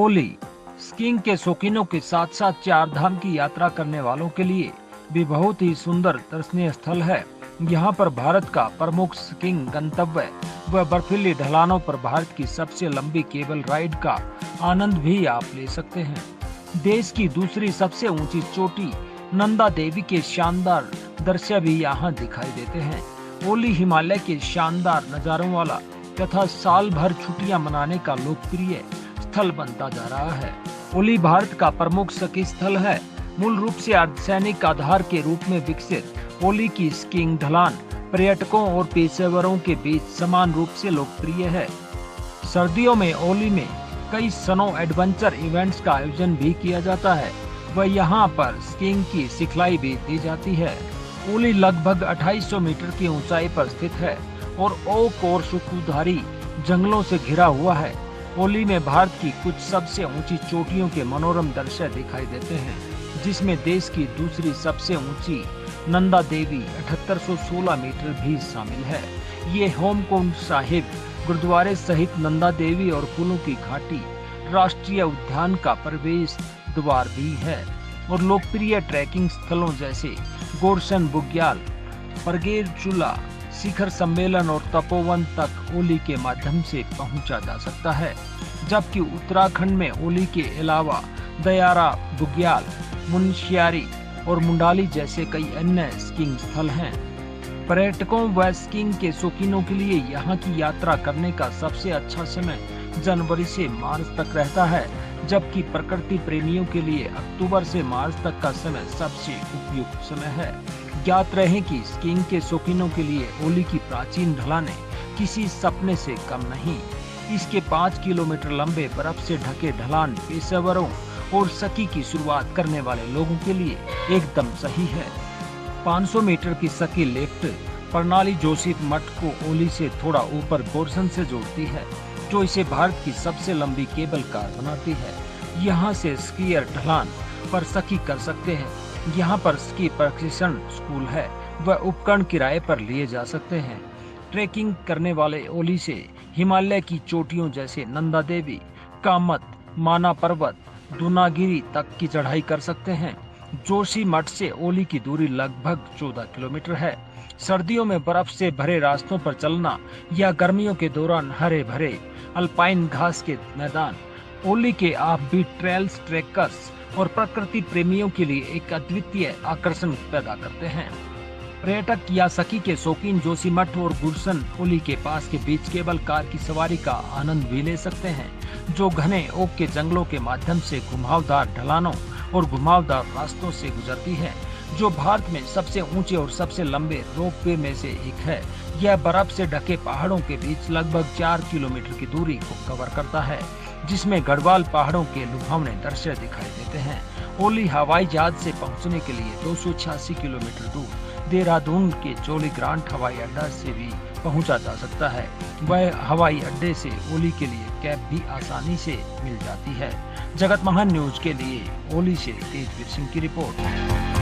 ओली skiing के शौकीनों के साथ साथ चार धाम की यात्रा करने वालों के लिए भी बहुत ही सुंदर दर्शनीय स्थल है। यहाँ पर भारत का प्रमुख स्कीइंग गंतव्य व बर्फीली ढलानों पर भारत की सबसे लंबी केबल राइड का आनंद भी आप ले सकते हैं। देश की दूसरी सबसे ऊंची चोटी नंदा देवी के शानदार दृश्य भी यहाँ दिखाई देते हैं। ओली हिमालय के शानदार नजारों वाला तथा साल भर छुट्टियां मनाने का लोकप्रिय स्थल बनता जा रहा है। ओली भारत का प्रमुख स्की स्थल है। मूल रूप से अर्धसैनिक आधार के रूप में विकसित ओली की स्कीइंग ढलान पर्यटकों और पेशेवरों के बीच समान रूप से लोकप्रिय है। सर्दियों में ओली में कई स्नो एडवेंचर इवेंट्स का आयोजन भी किया जाता है व यहाँ पर स्कीइंग की सिखलाई भी दी जाती है। ओली लगभग 2800 मीटर की ऊंचाई पर स्थित है और ओक और सुखुधारी जंगलों से घिरा हुआ है। ओली में भारत की कुछ सबसे ऊंची चोटियों के मनोरम दृश्य दिखाई देते हैं, जिसमें देश की दूसरी सबसे ऊंची नंदा देवी 7816 मीटर भी शामिल है। ये होमकुंड साहिब गुरुद्वारे सहित नंदा देवी और फूलों की घाटी राष्ट्रीय उद्यान का प्रवेश द्वार भी है और लोकप्रिय ट्रैकिंग स्थलों जैसे गोरसन बुग्याल, परगेर चूला, शिखर सम्मेलन और तपोवन तक ओली के माध्यम से पहुंचा जा सकता है। जबकि उत्तराखंड में ओली के अलावा दयारा, बुग्याल, मुनस्यारी और मुंडाली जैसे कई अन्य स्कीइंग स्थल हैं। पर्यटकों व स्कीइंग के शौकीनों के लिए यहाँ की यात्रा करने का सबसे अच्छा समय जनवरी से मार्च तक रहता है, जबकि प्रकृति प्रेमियों के लिए अक्टूबर से मार्च तक का समय सबसे उपयुक्त समय है। ज्ञात रहे कि स्कीइंग के शौकीनों के लिए ओली की प्राचीन ढलानें किसी सपने से कम नहीं। इसके 5 किलोमीटर लंबे बर्फ से ढके ढलान पेशेवरों और स्की की शुरुआत करने वाले लोगों के लिए एकदम सही है। 500 मीटर की स्की लिफ्ट प्रणाली जोशीफ मठ को ओली से थोड़ा ऊपर गोरसन से जोड़ती है, जो इसे भारत की सबसे लंबी केबल कार बनाती है। यहाँ से स्कीयर ढलान पर स्की कर सकते हैं। यहाँ पर स्की प्रशिक्षण स्कूल है व उपकरण किराए पर लिए जा सकते हैं। ट्रेकिंग करने वाले ओली से हिमालय की चोटियों जैसे नंदा देवी, कामत, माना पर्वत, दूनागिरी तक की चढ़ाई कर सकते हैं। जोशी मठ से ओली की दूरी लगभग 14 किलोमीटर है। सर्दियों में बर्फ से भरे रास्तों पर चलना या गर्मियों के दौरान हरे भरे अल्पाइन घास के मैदान ओली के ऑफबीट ट्रेल्स ट्रेकर्स और प्रकृति प्रेमियों के लिए एक अद्वितीय आकर्षण पैदा करते हैं। पर्यटक या स्की के शौकीन जोशीमठ और गुरसन ओली के पास के बीच केबल कार की सवारी का आनंद भी ले सकते हैं, जो घने ओक के जंगलों के माध्यम से घुमावदार ढलानों और घुमावदार रास्तों से गुजरती है, जो भारत में सबसे ऊंचे और सबसे लंबे रोपवे में से एक है। यह बर्फ से ढके पहाड़ों के बीच लगभग 4 किलोमीटर की दूरी को कवर करता है, जिसमें गढ़वाल पहाड़ों के लुभावने दृश्य दिखाई देते हैं। ओली हवाई जहाज से पहुंचने के लिए 286 किलोमीटर दूर देहरादून के जोली ग्रांट हवाई अड्डा से भी पहुंचा जा सकता है। वह हवाई अड्डे से ओली के लिए कैब भी आसानी से मिल जाती है। जगत महान न्यूज के लिए ओली से तेजवीर सिंह की रिपोर्ट।